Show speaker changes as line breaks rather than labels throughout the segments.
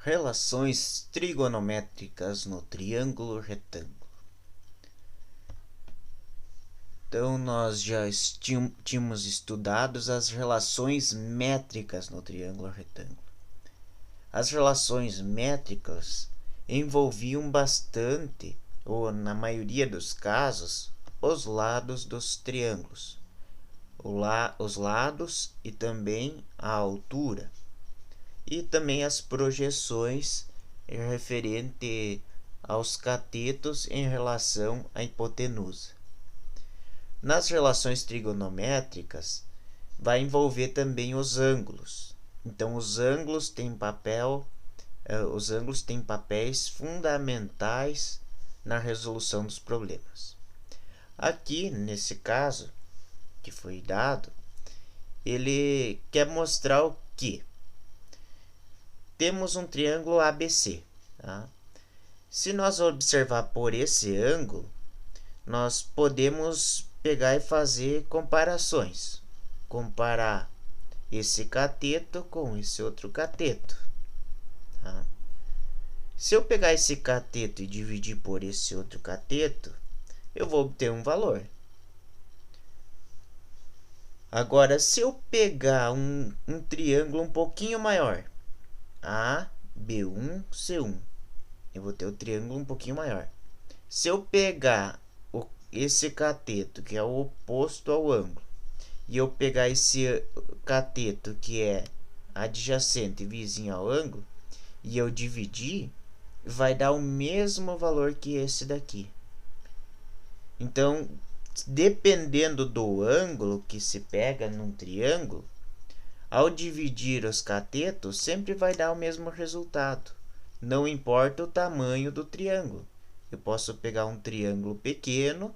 Relações trigonométricas no triângulo retângulo. Então, nós já tínhamos estudado as relações métricas no triângulo retângulo. As relações métricas envolviam bastante, ou na maioria dos casos, os lados dos triângulos, os lados e também a altura, e também as projeções referente aos catetos em relação à hipotenusa. Nas relações trigonométricas, vai envolver também os ângulos. Então, os ângulos têm papéis fundamentais na resolução dos problemas. Aqui, nesse caso que foi dado, ele quer mostrar o que? Temos um triângulo ABC. Tá? Se nós observar por esse ângulo, nós podemos pegar e fazer comparações. Comparar esse cateto com esse outro cateto. Tá? Se eu pegar esse cateto e dividir por esse outro cateto, eu vou obter um valor. Agora, se eu pegar um triângulo um pouquinho maior, A, B1, C1, eu vou ter o triângulo um pouquinho maior. Se eu pegar esse cateto, que é o oposto ao ângulo, e eu pegar esse cateto, que é adjacente e vizinho ao ângulo, e eu dividir, vai dar o mesmo valor que esse daqui. Então, dependendo do ângulo que se pega num triângulo, ao dividir os catetos, sempre vai dar o mesmo resultado. Não importa o tamanho do triângulo. Eu posso pegar um triângulo pequeno,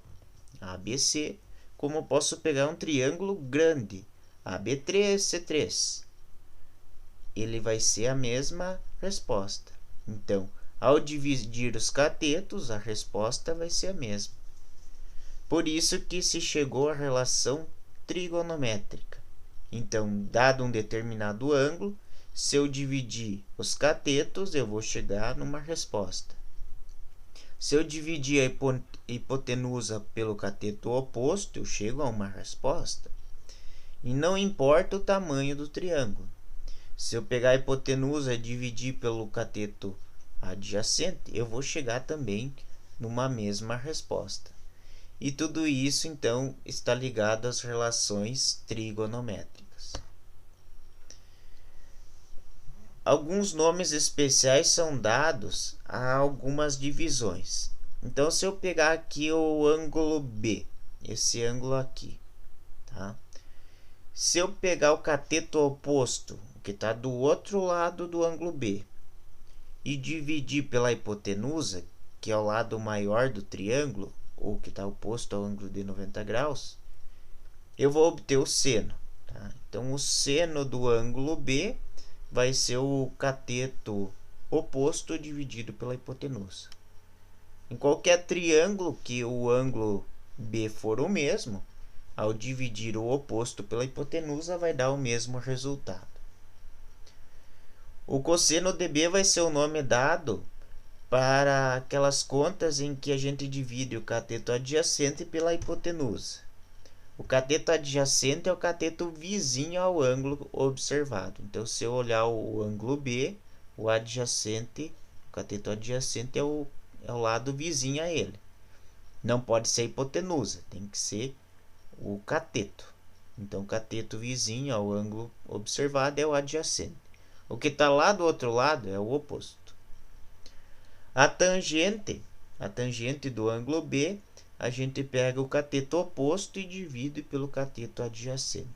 ABC, como posso pegar um triângulo grande, AB3, C3. Ele vai ser a mesma resposta. Então, ao dividir os catetos, a resposta vai ser a mesma. Por isso que se chegou à relação trigonométrica. Então, dado um determinado ângulo, se eu dividir os catetos, eu vou chegar numa resposta. Se eu dividir a hipotenusa pelo cateto oposto, eu chego a uma resposta. E não importa o tamanho do triângulo. Se eu pegar a hipotenusa e dividir pelo cateto adjacente, eu vou chegar também numa mesma resposta. E tudo isso, então, está ligado às relações trigonométricas. Alguns nomes especiais são dados a algumas divisões. Então, se eu pegar aqui o ângulo B, esse ângulo aqui, tá? Se eu pegar o cateto oposto, que está do outro lado do ângulo B, e dividir pela hipotenusa, que é o lado maior do triângulo, ou que está oposto ao ângulo de 90 graus, eu vou obter o seno. Tá? Então, o seno do ângulo B vai ser o cateto oposto dividido pela hipotenusa. Em qualquer triângulo que o ângulo B for o mesmo, ao dividir o oposto pela hipotenusa, vai dar o mesmo resultado. O cosseno de B vai ser o nome dado para aquelas contas em que a gente divide o cateto adjacente pela hipotenusa. O cateto adjacente é o cateto vizinho ao ângulo observado. Então, se eu olhar o ângulo B, o cateto adjacente é o lado vizinho a ele. Não pode ser a hipotenusa, tem que ser o cateto. Então, o cateto vizinho ao ângulo observado é o adjacente. O que está lá do outro lado é o oposto. A tangente do ângulo B, a gente pega o cateto oposto e divide pelo cateto adjacente.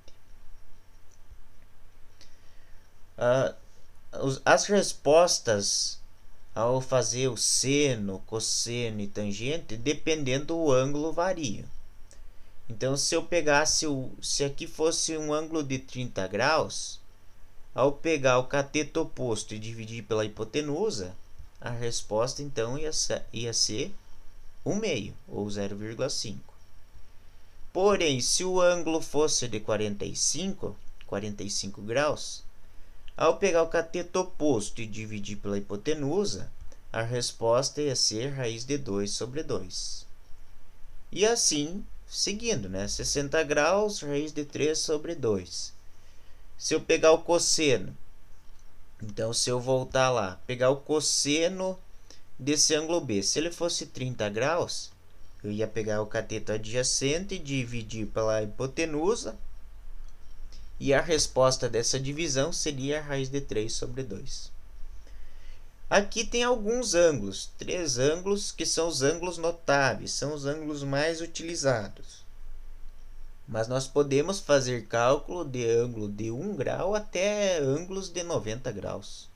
As respostas ao fazer o seno, cosseno e tangente, dependendo do ângulo, variam. Então, se eu pegasse, se aqui fosse um ângulo de 30 graus, ao pegar o cateto oposto e dividir pela hipotenusa, a resposta então ia ser 1/2 ou 0,5. Porém, se o ângulo fosse de 45 graus, Ao pegar o cateto oposto e dividir pela hipotenusa, a resposta ia ser raiz de 2 sobre 2. E assim, seguindo, né? 60 graus, raiz de 3 sobre 2. Se eu pegar o cosseno, então se eu voltar lá, pegar o cosseno desse ângulo B, se ele fosse 30 graus, eu ia pegar o cateto adjacente e dividir pela hipotenusa, e a resposta dessa divisão seria a raiz de 3 sobre 2. Aqui tem alguns ângulos, 3 ângulos que são os ângulos notáveis, são os ângulos mais utilizados. Mas nós podemos fazer cálculo de ângulo de 1 grau até ângulos de 90 graus.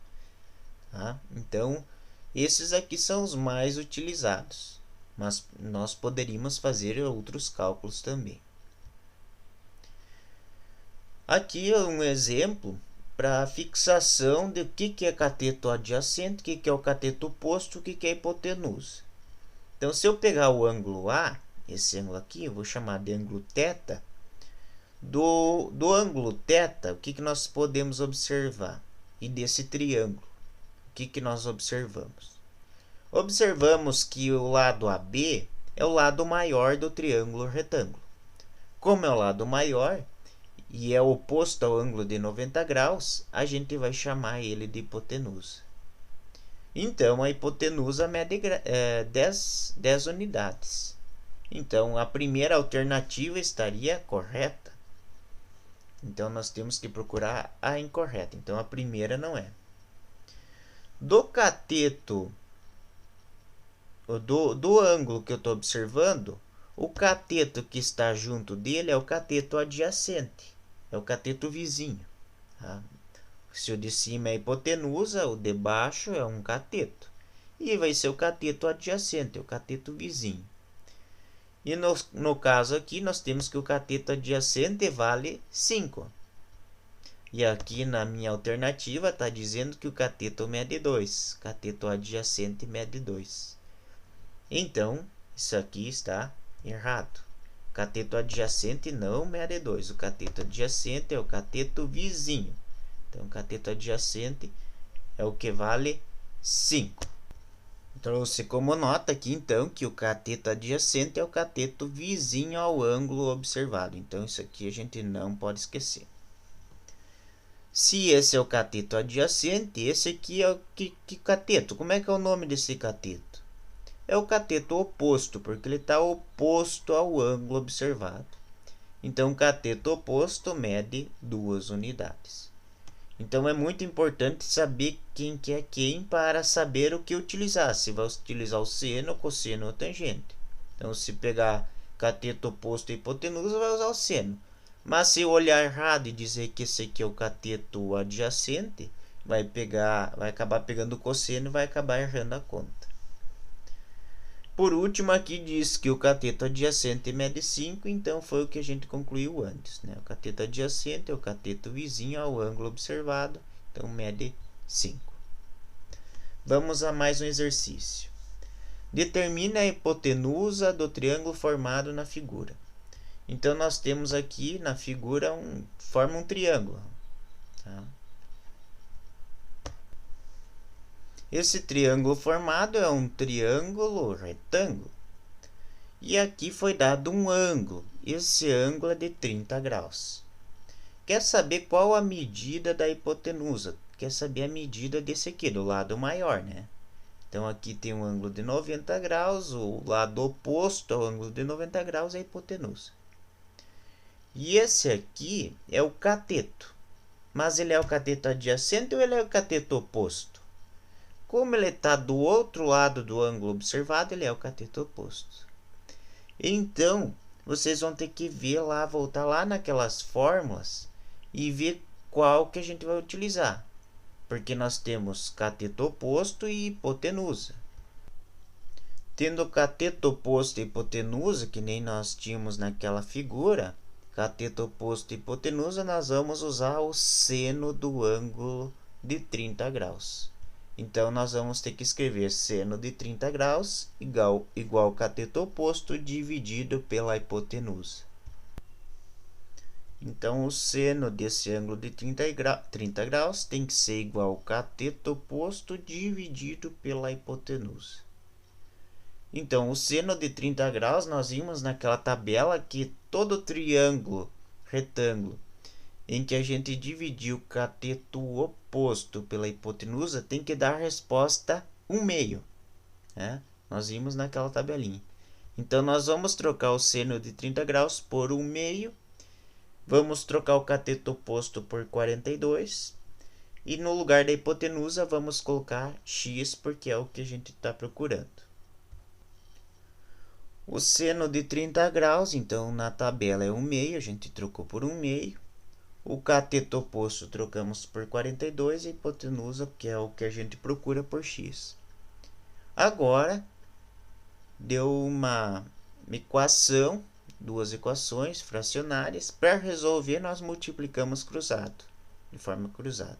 Tá? Então, esses aqui são os mais utilizados, mas nós poderíamos fazer outros cálculos também. Aqui é um exemplo para a fixação de o que é cateto adjacente, o que é o cateto oposto, o que é hipotenusa. Então, se eu pegar o ângulo A, esse ângulo aqui, eu vou chamar de ângulo θ, do ângulo θ, o que nós podemos observar? E desse triângulo, o que nós observamos? Observamos que o lado AB é o lado maior do triângulo retângulo. Como é o lado maior e é oposto ao ângulo de 90 graus, a gente vai chamar ele de hipotenusa. Então, a hipotenusa mede 10 unidades. Então, a primeira alternativa estaria correta. Então, nós temos que procurar a incorreta. Então, a primeira não é. Do cateto, do ângulo que eu estou observando, o cateto que está junto dele é o cateto adjacente. É o cateto vizinho. Tá? Se o de cima é hipotenusa, o de baixo é um cateto. E vai ser o cateto adjacente, o cateto vizinho. E no caso aqui, nós temos que o cateto adjacente vale 5. E aqui na minha alternativa está dizendo que o cateto mede 2. Cateto adjacente mede 2. Então, isso aqui está errado. O cateto adjacente não mede 2. O cateto adjacente é o cateto vizinho. Então, o cateto adjacente é o que vale 5. Trouxe como nota aqui, então, que o cateto adjacente é o cateto vizinho ao ângulo observado. Então, isso aqui a gente não pode esquecer. Se esse é o cateto adjacente, esse aqui é o que cateto? Como é que é o nome desse cateto? É o cateto oposto, porque ele está oposto ao ângulo observado. Então, o cateto oposto mede 2 unidades. Então, é muito importante saber quem que é quem para saber o que utilizar. Se vai utilizar o seno, cosseno ou tangente. Então, se pegar cateto oposto e hipotenusa, vai usar o seno. Mas se olhar errado e dizer que esse aqui é o cateto adjacente, vai acabar pegando o cosseno e vai acabar errando a conta. Por último, aqui diz que o cateto adjacente mede 5, então foi o que a gente concluiu antes, né? O cateto adjacente é o cateto vizinho ao ângulo observado, então mede 5. Vamos a mais um exercício. Determine a hipotenusa do triângulo formado na figura. Então, nós temos aqui na figura forma um triângulo. Tá? Esse triângulo formado é um triângulo retângulo. E aqui foi dado um ângulo. Esse ângulo é de 30 graus. Quer saber qual a medida da hipotenusa? Quer saber a medida desse aqui, do lado maior, né? Então, aqui tem um ângulo de 90 graus. O lado oposto ao ângulo de 90 graus é a hipotenusa. E esse aqui é o cateto. Mas ele é o cateto adjacente ou ele é o cateto oposto? Como ele está do outro lado do ângulo observado, ele é o cateto oposto. Então, vocês vão ter que voltar lá naquelas fórmulas e ver qual que a gente vai utilizar. Porque nós temos cateto oposto e hipotenusa. Tendo cateto oposto e hipotenusa, que nem nós tínhamos naquela figura, cateto oposto e hipotenusa, nós vamos usar o seno do ângulo de 30 graus. Então, nós vamos ter que escrever seno de 30 graus igual cateto oposto dividido pela hipotenusa. Então, o seno desse ângulo de 30 graus tem que ser igual ao cateto oposto dividido pela hipotenusa. Então, o seno de 30 graus, nós vimos naquela tabela que todo triângulo retângulo em que a gente dividiu o cateto oposto pela hipotenusa tem que dar a resposta 1/2, né? Nós vimos naquela tabelinha. Então, nós vamos trocar o seno de 30 graus por 1/2. Vamos trocar o cateto oposto por 42. E no lugar da hipotenusa, vamos colocar x, porque é o que a gente está procurando. O seno de 30 graus, então, na tabela é 1/2, a gente trocou por 1/2. O cateto oposto trocamos por 42 e a hipotenusa, que é o que a gente procura, por x. Agora, deu uma equação, duas equações fracionárias. Para resolver, nós multiplicamos cruzado, de forma cruzada.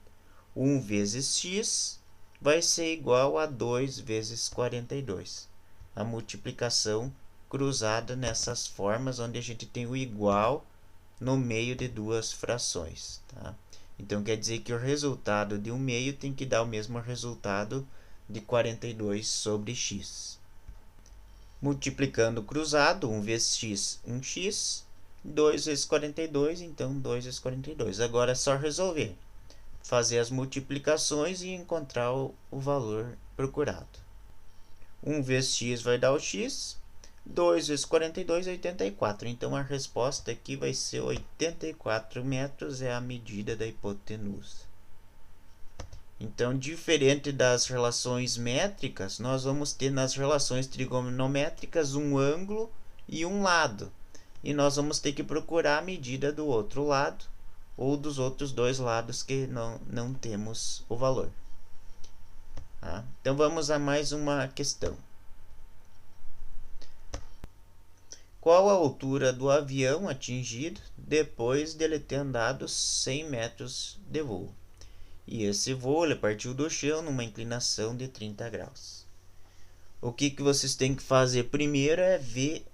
1 vezes x vai ser igual a 2 vezes 42. A multiplicação cruzada nessas formas, onde a gente tem o igual no meio de duas frações, tá? Então, quer dizer que o resultado de 1/2 tem que dar o mesmo resultado de 42 sobre x. Multiplicando cruzado, 1 vezes x, 1x, 2 vezes 42, então 2 vezes 42. Agora é só resolver, fazer as multiplicações e encontrar o valor procurado. 1 vezes x vai dar o x, 2 vezes 42 é 84. Então, a resposta aqui vai ser 84 metros, é a medida da hipotenusa. Então, diferente das relações métricas, nós vamos ter nas relações trigonométricas um ângulo e um lado. E nós vamos ter que procurar a medida do outro lado ou dos outros dois lados que não temos o valor. Tá? Então, vamos a mais uma questão. Qual a altura do avião atingido depois de ele ter andado 100 metros de voo? E esse voo ele partiu do chão numa inclinação de 30 graus. O que vocês têm que fazer primeiro é ver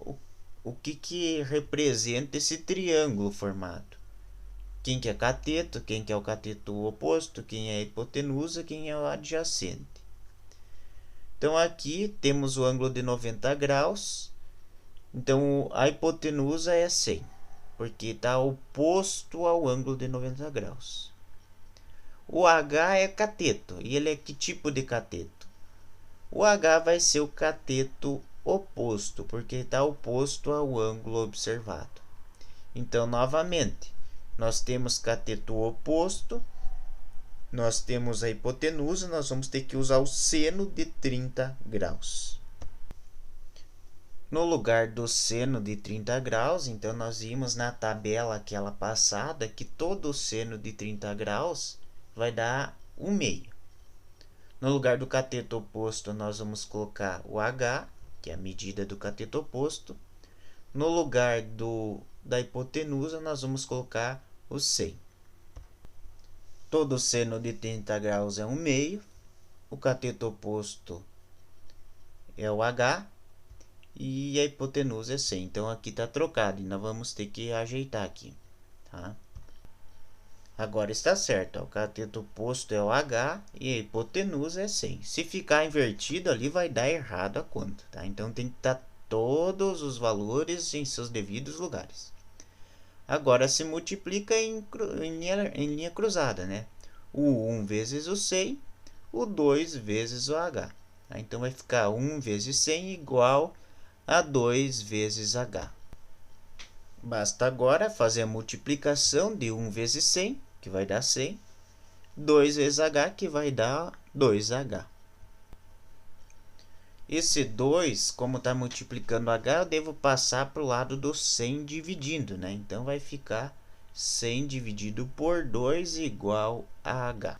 o que representa esse triângulo formado. Quem que é cateto, quem que é o cateto oposto, quem é a hipotenusa, quem é o adjacente. Então, aqui temos o ângulo de 90 graus. Então, a hipotenusa é 100, porque está oposto ao ângulo de 90 graus. O H é cateto, e ele é que tipo de cateto? O H vai ser o cateto oposto, porque está oposto ao ângulo observado. Então, novamente, nós temos cateto oposto, nós temos a hipotenusa, nós vamos ter que usar o seno de 30 graus. No lugar do seno de 30 graus, então nós vimos na tabela aquela passada que todo o seno de 30 graus vai dar 1/2. No lugar do cateto oposto, nós vamos colocar o H, que é a medida do cateto oposto. No lugar da hipotenusa, nós vamos colocar o 100. Todo seno de 30 graus é 1/2. O cateto oposto é o H. E a hipotenusa é 100. Então, aqui está trocado. E nós vamos ter que ajeitar aqui. Tá? Agora está certo. Ó, o cateto oposto é o H e a hipotenusa é 100. Se ficar invertido ali, vai dar errado a conta. Tá? Então, tem que estar todos os valores em seus devidos lugares. Agora, se multiplica em linha cruzada. Né? O 1 vezes o 100, o 2 vezes o H. Tá? Então, vai ficar 1 vezes 100 igual a 2 vezes H. Basta agora fazer a multiplicação de 1 vezes 100, que vai dar 100, 2 vezes H, que vai dar 2H. Esse 2, como está multiplicando H, eu devo passar para o lado do 100 dividindo, né? Então, vai ficar 100 dividido por 2 igual a H.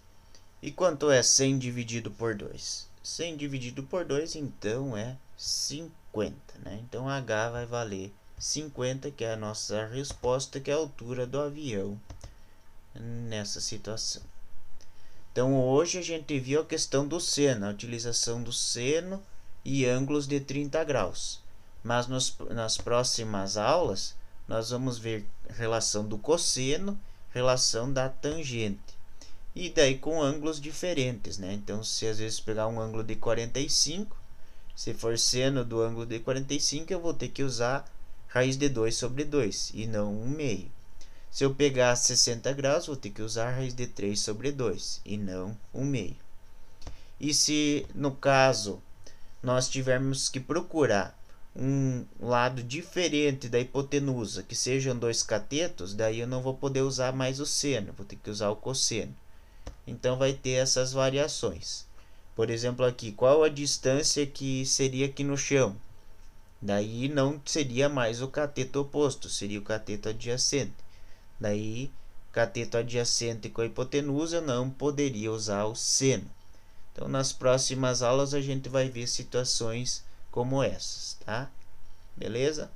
E quanto é 100 dividido por 2? 100 dividido por 2, então, é 50, né? Então, H vai valer 50, que é a nossa resposta, que é a altura do avião nessa situação. Então, hoje a gente viu a questão do seno, a utilização do seno e ângulos de 30 graus. Mas nas próximas aulas, nós vamos ver relação do cosseno, relação da tangente. E daí com ângulos diferentes, né? Então, se às vezes pegar um ângulo de 45, se for seno do ângulo de 45, eu vou ter que usar raiz de 2 sobre 2 e não 1/2. Se eu pegar 60 graus, vou ter que usar raiz de 3 sobre 2 e não 1/2. E se no caso nós tivermos que procurar um lado diferente da hipotenusa, que sejam dois catetos, daí eu não vou poder usar mais o seno, vou ter que usar o cosseno. Então vai ter essas variações. Por exemplo, aqui, qual a distância que seria aqui no chão? Daí não seria mais o cateto oposto, seria o cateto adjacente. Daí, cateto adjacente com a hipotenusa, eu não poderia usar o seno. Então, nas próximas aulas a gente vai ver situações como essas, tá? Beleza?